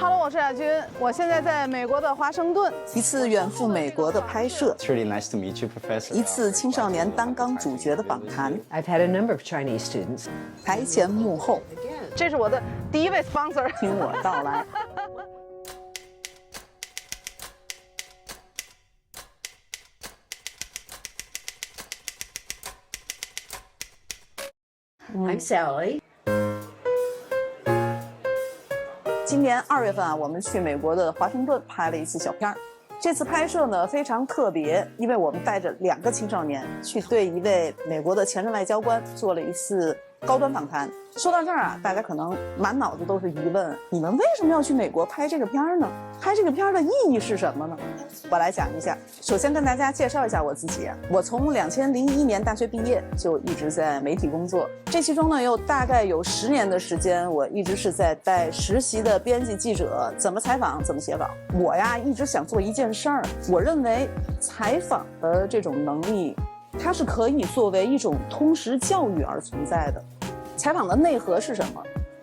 Hello， 我是亚军，我现在在美国的华盛顿，一次远赴美国的拍摄， It's really nice to meet you, Professor. 一次青少年担纲主角的访谈， I've had a number of Chinese students. 台前幕后，这是我的第一位 sponsor， 听我道来。I'm Sally. 今年2月份啊，我们去美国的华盛顿拍了一次小片儿。这次拍摄呢非常特别，因为我们带着2个青少年去对一位美国的前任外交官做了一次高端访谈。说到这儿啊，大家可能满脑子都是疑问：你们为什么要去美国拍这个片儿呢？拍这个片儿的意义是什么呢？我来讲一下。首先跟大家介绍一下我自己啊，我从2001年大学毕业就一直在媒体工作，这其中呢有大概有10年的时间，我一直是在带实习的编辑记者，怎么采访怎么写稿。我呀一直想做一件事儿，我认为采访的这种能力，它是可以作为一种通识教育而存在的。采访的内核是什么？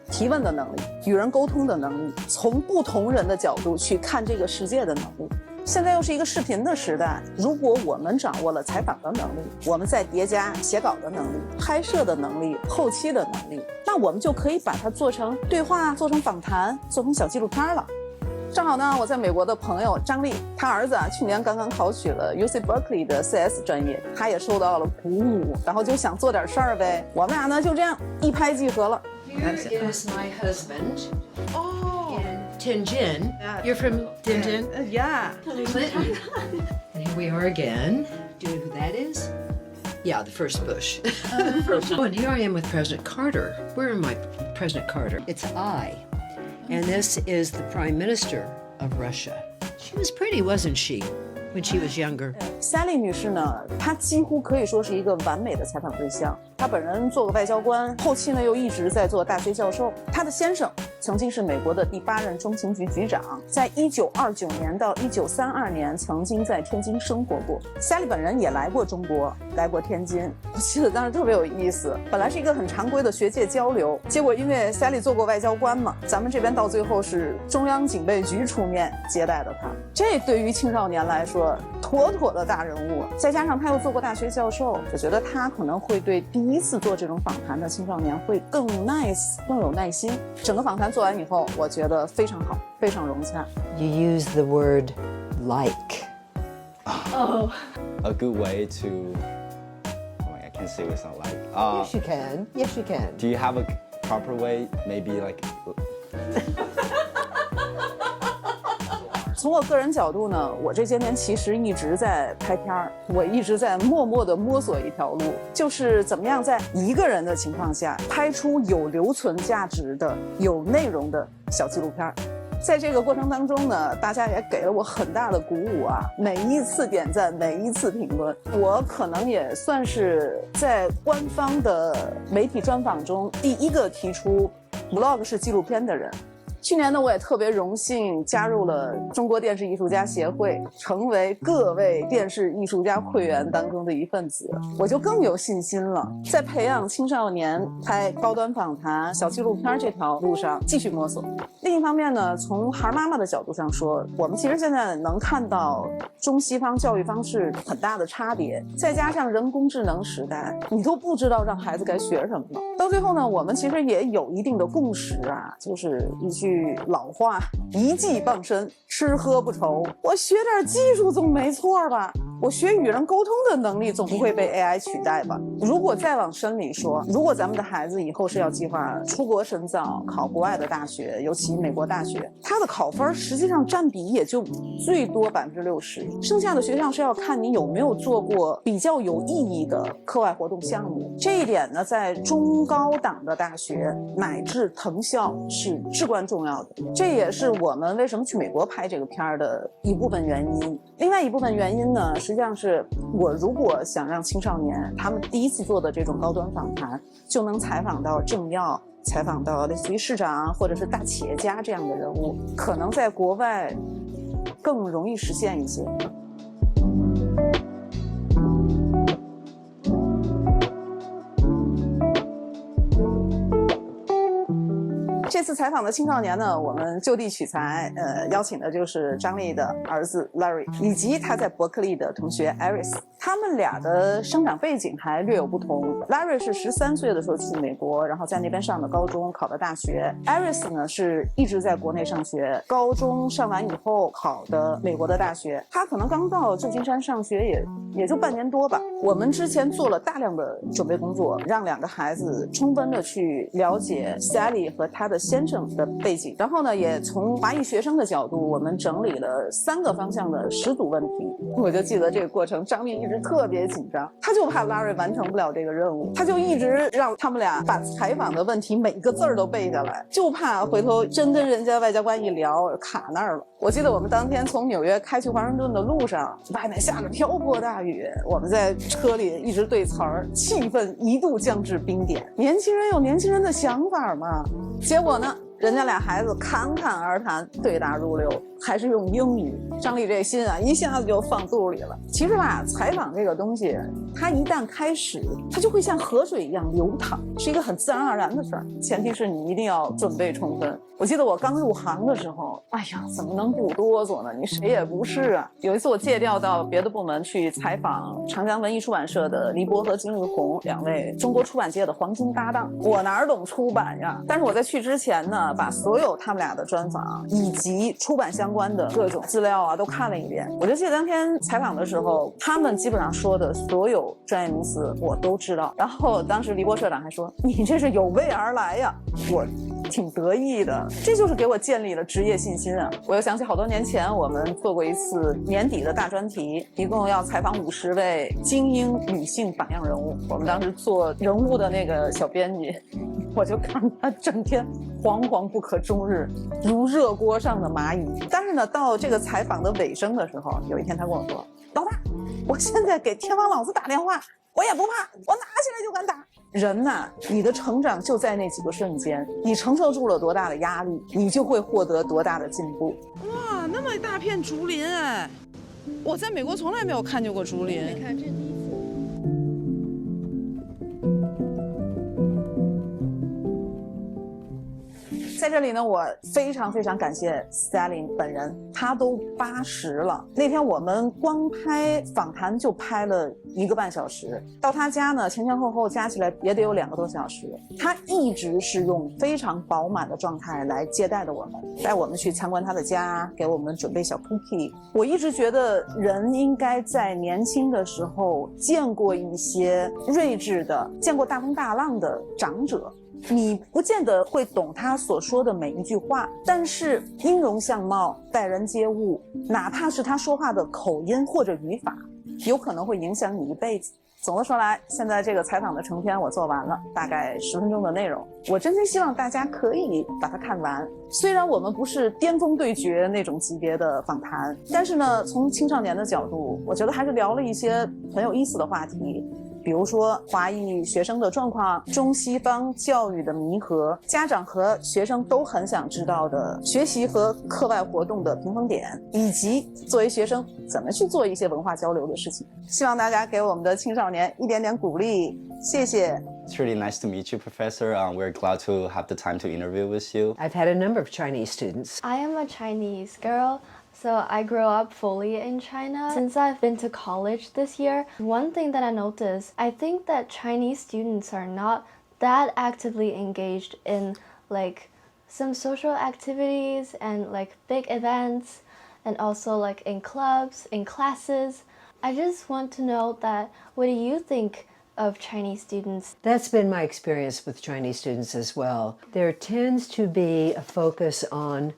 提问的能力，与人沟通的能力，从不同人的角度去看这个世界的能力。现在又是一个视频的时代，如果我们掌握了采访的能力，我们再叠加写稿的能力、拍摄的能力、后期的能力，那我们就可以把它做成对话，做成访谈，做成小纪录片了。正好呢，我在美国的朋友张丽，他儿子啊去年刚刚考取了 UC Berkeley 的 CS 专业，他也受到了鼓舞，然后就想做点事儿呗。我们俩呢就这样一拍即合了。 Here is my husband. Oh. Tianjin. You're from Tianjin? Yeah. Clinton. And here we are again. Do you know who that is? Yeah, the first Bush. Oh, and here I am with President Carter. Where am I, President Carter? It's I. And this is the Prime Minister of Russia. She was pretty, wasn't she, when she was younger? Sally 女士呢，她几乎可以说是一个完美的采访对象。她本人做过外交官，后期呢又一直在做大学教授。她的先生曾经是美国的第8任中情局局长，在1929年到1932年曾经在天津生活过。Sally 本人也来过中国，来过天津。我记得当时特别有意思，本来是一个很常规的学界交流，结果因为 Sally 做过外交官嘛，咱们这边到最后是中央警备局出面接待了她。这对于青少年来说，妥妥的大人物。再加上他又做过大学教授，我觉得他可能会对第一次做这种访谈的青少年会更 nice， 更有耐心。整个访谈做完以后，我觉得非常好，非常融洽。You use the word like. Oh. A good way to. Oh my, I can't say what's not like. Yes, you can. Yes, you can. Do you have a proper way? Maybe like. 从我个人角度呢，我这些年其实一直在拍片儿，我一直在默默地摸索一条路，就是怎么样在一个人的情况下拍出有留存价值的、有内容的小纪录片。在这个过程当中呢，大家也给了我很大的鼓舞啊！每一次点赞，每一次评论，我可能也算是在官方的媒体专访中第一个提出 vlog 是纪录片的人。去年呢，我也特别荣幸加入了中国电视艺术家协会，成为各位电视艺术家会员当中的一份子，我就更有信心了，在培养青少年拍高端访谈、小纪录片这条路上继续摸索。另一方面呢，从孩妈妈的角度上说，我们其实现在能看到中西方教育方式很大的差别，再加上人工智能时代，你都不知道让孩子该学什么了。到最后呢，我们其实也有一定的共识啊，就是一句老话，一技傍身，吃喝不愁。我学点技术总没错吧？我学与人沟通的能力总不会被 AI 取代吧？如果再往深里说，如果咱们的孩子以后是要计划出国深造，考国外的大学，尤其美国大学，他的考分实际上占比也就最多60%，剩下的学校是要看你有没有做过比较有意义的课外活动项目。这一点呢，在中高档的大学乃至藤校是至关重要的。这也是我们为什么去美国拍这个片儿的一部分原因。另外一部分原因呢，实际上是我如果想让青少年他们第一次做的这种高端访谈就能采访到政要，采访到类似于市长或者是大企业家这样的人物，可能在国外更容易实现一些。这这次采访的青少年呢，我们就地取材，邀请的就是张丽的儿子 Larry 以及他在伯克利的同学 Iris。他们俩的生长背景还略有不同。Larry 是13岁的时候去美国，然后在那边上的高中，考的大学。Iris 呢是一直在国内上学，高中上完以后考的美国的大学。他可能刚到旧金山上学也就半年多吧。我们之前做了大量的准备工作，让两个孩子充分的去了解 Sally 和她的先生的背景，然后呢，也从华裔学生的角度，我们整理了3个方向的10组问题。我就记得这个过程，张丽一直特别紧张，他就怕 Larry 完成不了这个任务，他就一直让他们俩把采访的问题每个字儿都背下来，就怕回头真跟人家外交官一聊卡那儿了。我记得我们当天从纽约开去华盛顿的路上，外面下着瓢泼大雨，我们在车里一直对词儿，气氛一度降至冰点。年轻人有年轻人的想法嘛，结果呢，人家俩孩子侃侃而谈，对答如流，还是用英语。张丽这心啊，一下子就放肚里了。其实吧，采访这个东西，它一旦开始，它就会像河水一样流淌，是一个很自然而然的事儿。前提是你一定要准备充分。我记得我刚入行的时候，哎呀，怎么能不哆嗦呢？你谁也不是啊。有一次我借调到别的部门去采访长江文艺出版社的黎波和金日红2位中国出版界的黄金搭档，我哪懂出版呀？但是我在去之前呢，把所有他们俩的专访以及出版相关的各种资料啊都看了一遍。我就记得当天采访的时候，他们基本上说的所有专业名词我都知道。然后当时黎波社长还说：“你这是有备而来呀！”我挺得意的，这就是给我建立了职业信心啊！我又想起好多年前我们做过一次年底的大专题，一共要采访50位精英女性榜样人物。我们当时做人物的那个小编辑，我就看他整天惶惶不可终日，如热锅上的蚂蚁。但是呢，到这个采访的尾声的时候，有一天他跟我说：“老大，我现在给天王老子打电话，我也不怕，我拿起来就敢打。”人呐，你的成长就在那几个瞬间，你承受住了多大的压力，你就会获得多大的进步。哇，那么一大片竹林哎！我在美国从来没有看见过竹林。没看这第一次。在这里呢，我非常非常感谢 Sally 本人，她都80了。那天我们光拍访谈就拍了1个半小时，到她家呢前前后后加起来也得有2个多小时。她一直是用非常饱满的状态来接待的我们，带我们去参观她的家，给我们准备小 cookie。我一直觉得人应该在年轻的时候见过一些睿智的、见过大风大浪的长者。你不见得会懂他所说的每一句话，但是音容相貌、待人接物，哪怕是他说话的口音或者语法，有可能会影响你一辈子。总的说来，现在这个采访的成片我做完了，大概10分钟的内容，我真心希望大家可以把它看完。虽然我们不是巅峰对决那种级别的访谈，但是呢，从青少年的角度，我觉得还是聊了一些很有意思的话题。比如说华裔学生的状况、中西方教育的弥合，家长和学生都很想知道的学习和课外活动的平衡点，以及作为学生怎么去做一些文化交流的事情。希望大家给我们的青少年一点点鼓励，谢谢。It's really nice to meet you, Professor. We're glad to have the time to interview with you. I've had a number of Chinese students. I am a Chinese girl. So I grew up fully in China. Since I've been to college this year, one thing that I noticed, I think that Chinese students are not that actively engaged in like some social activities and like big events and also like in clubs, in classes. I just want to know that what do you think of Chinese students? That's been my experience with Chinese students as well. There tends to be a focus on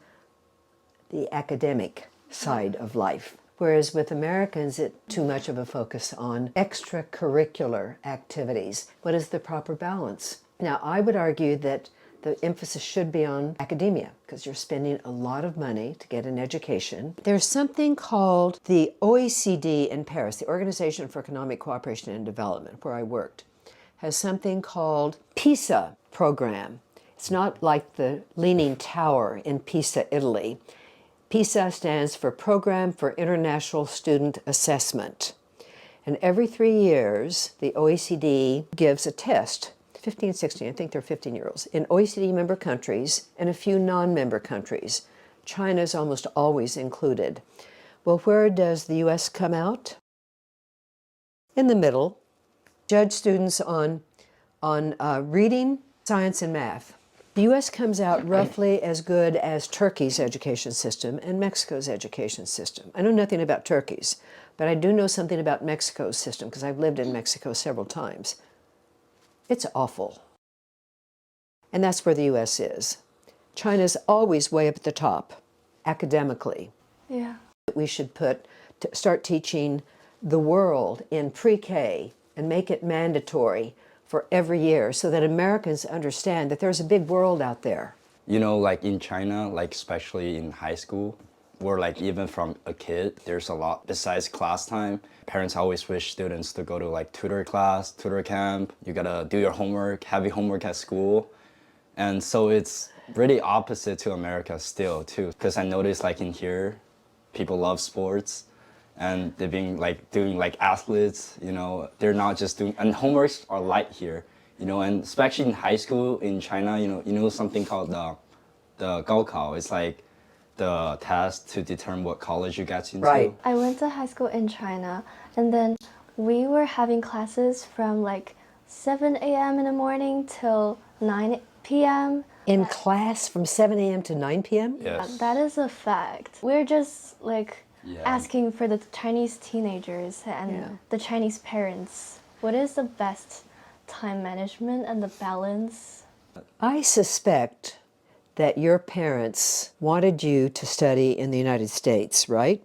the academic side of life, whereas with Americans, it's too much of a focus on extracurricular activities. What is the proper balance? Now, I would argue that the emphasis should be on academia because you're spending a lot of money to get an education. There's something called the OECD in Paris, the Organization for Economic Cooperation and Development, where I worked, has something called PISA program. It's not like the Leaning Tower in Pisa, Italy. PISA stands for Program for International Student Assessment. And every 3 years, the OECD gives a test 15, 16, I think they're 15-year-olds, in OECD member countries and a few non-member countries. China is almost always included. Well, where does the U.S. come out? In the middle. Judge students on reading, science, and math. The U.S. comes out roughly as good as Turkey's education system and Mexico's education system. I know nothing about Turkey's, but I do know something about Mexico's system because I've lived in Mexico several times. It's awful. And that's where the U.S. is. China's always way up at the top, academically. Yeah. We should start teaching the world in pre-K and make it mandatory for every year so that Americans understand that there's a big world out there. You know, like in China, like especially in high school, or like even from a kid, there's a lot besides class time. Parents always wish students to go to like tutor class, tutor camp. You gotta do your homework, heavy homework at school. And so it's really opposite to America still too. Because I noticed like in here, people love sports and they're being like doing like athletes, you know, they're not just doing, and homeworks are light here, you know, and especially in high school in China, you know something called the Gaokao. It's like the test to determine what college you get into. Right. I went to high school in China, and then we were having classes from like 7 a.m. in the morning till 9 p.m. In class from 7 a.m. to 9 p.m.? Yes. That is a fact. We're just like Yeah. asking for the Chinese teenagers and the Chinese parents, what is the best time management and the balance? I suspect that your parents wanted you to study in the United States, right?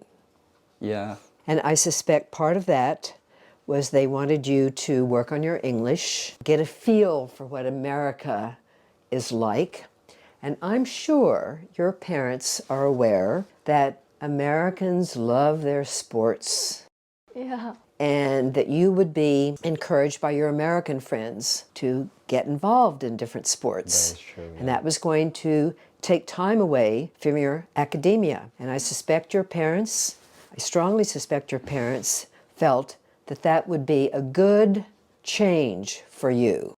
Yeah. And I suspect part of that was they wanted you to work on your English, get a feel for what America is like. And I'm sure your parents are aware that Americans love their sports. Yeah. And that you would be encouraged by your American friends to get involved in different sports. That is true, yeah. And that was going to take time away from your academia. And I strongly suspect your parents felt that that would be a good change for you.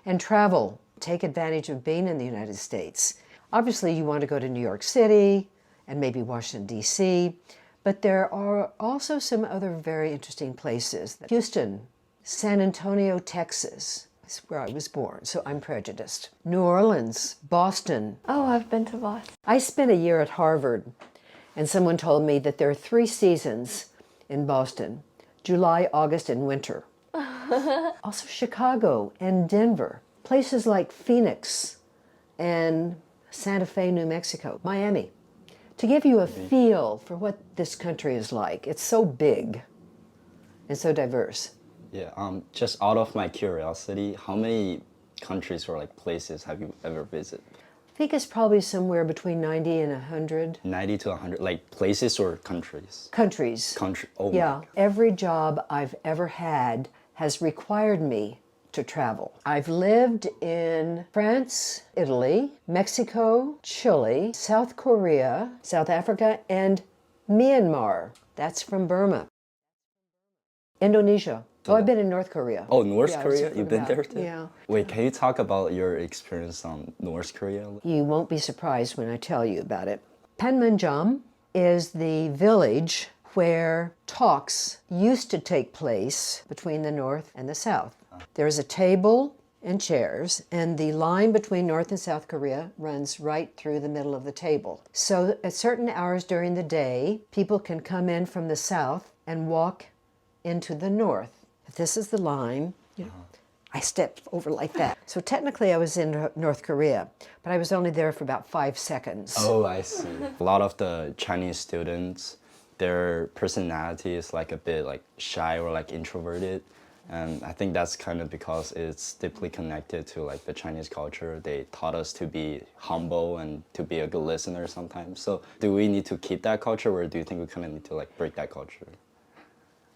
And travel. Take advantage of being in the United States. Obviously, you want to go to New York City and maybe Washington, D.C., but there are also some other very interesting places. Houston, San Antonio, Texas, is where I was born, so I'm prejudiced. New Orleans, Boston. Oh, I've been to Boston. I spent a year at Harvard, and someone told me that there are 3 seasons in Boston: July, August, and winter. Also Chicago and Denver. Places like Phoenix and Santa Fe, New Mexico, Miami. To give you a feel for what this country is like. It's so big and so diverse. Yeah, just out of my curiosity, how many countries or like places have you ever visited? I think it's probably somewhere between 90 and 100. 90 to 100, like places or countries? Countries. Oh Yeah, my God. every job I've ever had has required me to travel. I've lived in France, Italy, Mexico, Chile, South Korea, South Africa, and Myanmar. That's from Burma. Indonesia. Oh, I've been in North Korea. Oh, North Yeah, Korea? I You've been forgot. there too? Yeah. Wait, can you talk about your experience on North Korea? You won't be surprised when I tell you about it. Panmunjom is the village where talks used to take place between the North and the South. There's a table and chairs, and the line between North and South Korea runs right through the middle of the table. So at certain hours during the day, people can come in from the South and walk into the North. If this is the line, I step over like that. So technically I was in North Korea, but I was only there for about 5 seconds. Oh, I see. A lot of the Chinese students, their personality is like a bit like shy or like introverted. And I think that's kind of because it's deeply connected to like the Chinese culture. They taught us to be humble and to be a good listener sometimes. So do we need to keep that culture, or do you think we kind of need to like break that culture?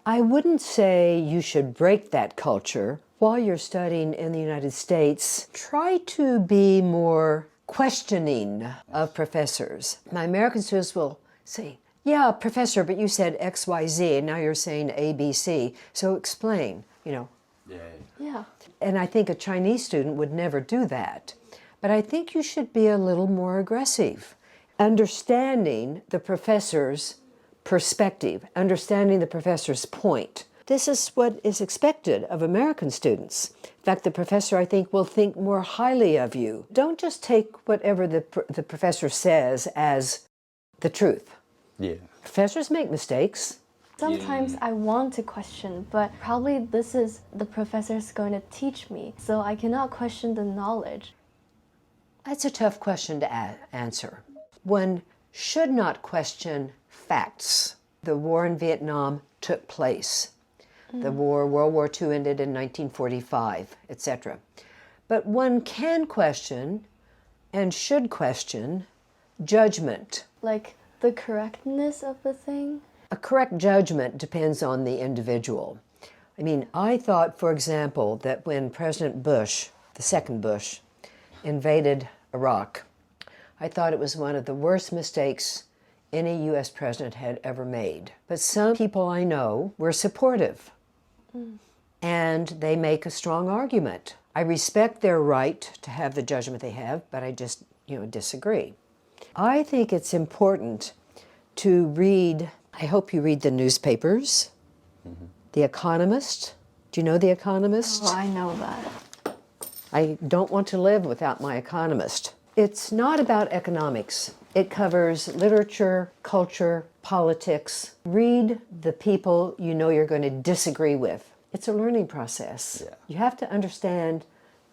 I wouldn't say you should break that culture. While you're studying in the United States, try to be more questioning of professors. My American students will say, yeah, professor, but you said X, Y, Z, and now you're saying A, B, C. So explain, Yeah. And I think a Chinese student would never do that. But I think you should be a little more aggressive. Understanding the professor's perspective, understanding the professor's point. This is what is expected of American students. In fact, the professor, I think, will think more highly of you. Don't just take whatever the professor says as the truth. Yeah. Professors make mistakes. Sometimes I want to question, but probably this is the professor's going to teach me, so I cannot question the knowledge. That's a tough question to answer. One should not question facts. The war in Vietnam took place. The war, World War II ended in 1945, etc. But one can question and should question judgment. Like the correctness of the thing. A correct judgment depends on the individual. I mean, I thought, for example, that when President Bush, the second Bush, invaded Iraq, I thought it was one of the worst mistakes any U.S. president had ever made. But some people I know were supportive, and they make a strong argument. I respect their right to have the judgment they have, but I just, disagree. I think it's important to read, I hope you read the newspapers, The Economist. Do you know The Economist? Oh, I know that. I don't want to live without my Economist. It's not about economics. It covers literature, culture, politics. Read the people you know you're going to disagree with. It's a learning process. Yeah. You have to understand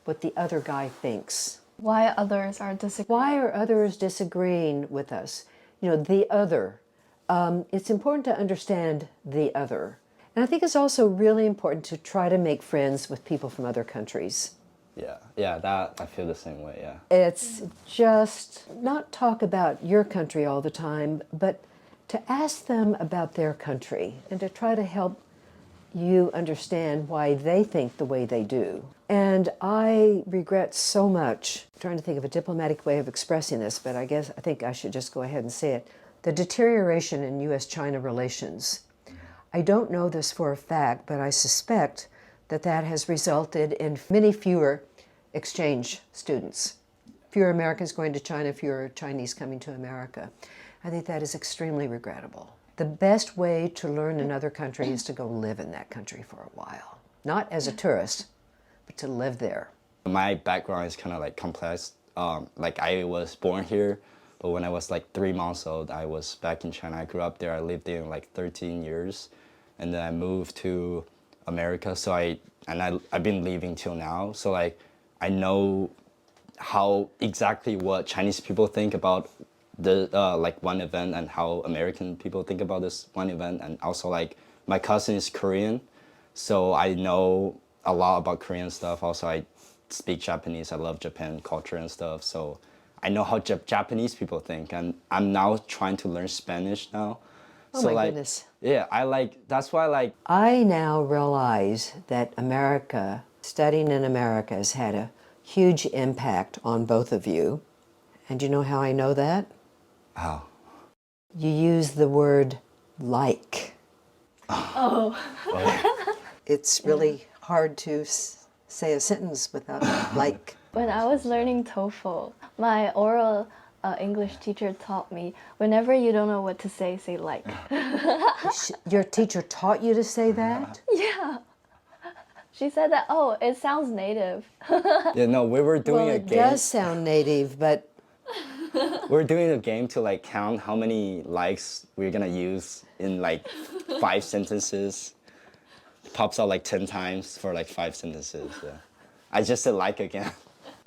what the other guy thinks. Why others are disagreeing. Why are others disagreeing with us? The other. It's important to understand the other. And I think it's also really important to try to make friends with people from other countries. Yeah, that I feel the same way, yeah. It's just not talk about your country all the time, but to ask them about their country and to try to help you understand why they think the way they do. And I regret so much, trying to think of a diplomatic way of expressing this, but I think I should just go ahead and say it, the deterioration in U.S.-China relations. I don't know this for a fact, but I suspect that has resulted in many fewer exchange students. Fewer Americans going to China, fewer Chinese coming to America. I think that is extremely regrettable. The best way to learn another country is to go live in that country for a while. Not as a tourist, but to live there. My background is kind of like complex. I was born here, but when I was like 3 months old, I was back in China. I grew up there. I lived there like 13 years. And then I moved to America, so I've been leaving till now. So I know how exactly what Chinese people think about the one event and how American people think about this one event. And also my cousin is Korean, so I know a lot about Korean stuff. Also I speak Japanese. I love Japan culture and stuff. So I know how Japanese people think, and I'm now trying to learn Spanish now. Oh so my goodness. Yeah, that's why I now realize that studying in America has had a huge impact on both of you. And you know how I know that? How? You use the word like. Oh. It's really hard to say a sentence without like. When I was learning TOEFL, my oral English teacher taught me, whenever you don't know what to say like. Your teacher taught you to say that? Yeah. She said that, oh, it sounds native. Yeah, no, we were doing a game. It does sound native, but... We're doing a game to count how many likes we're gonna use in 5 sentences. It pops out 10 times for 5 sentences. Yeah. I just said like again.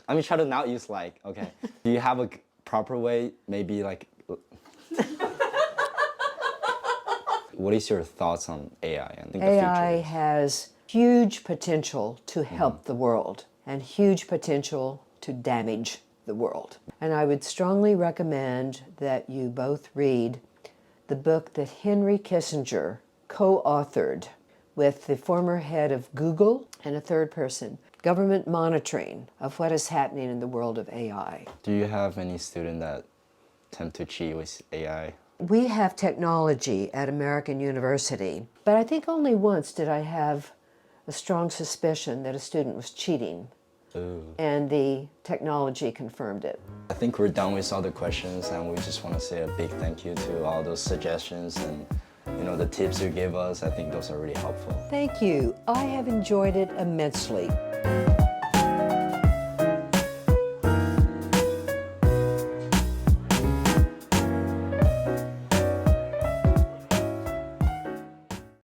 Let me try to not use like, okay. Do you have a proper way, maybe what is your thoughts on AI and the future? AI has huge potential to help the world and huge potential to damage the world. And I would strongly recommend that you both read the book that Henry Kissinger co-authored with the former head of Google and a third person, Government Monitoring of What is Happening in the World of AI. Do you have any student that attempt to cheat with AI? We have technology at American University, but I think only once did I have a strong suspicion that a student was cheating. And the technology confirmed it. I think we're done with all the questions, and we just want to say a big thank you to all those suggestions and the tips you gave us. I think those are really helpful. Thank you. I have enjoyed it immensely.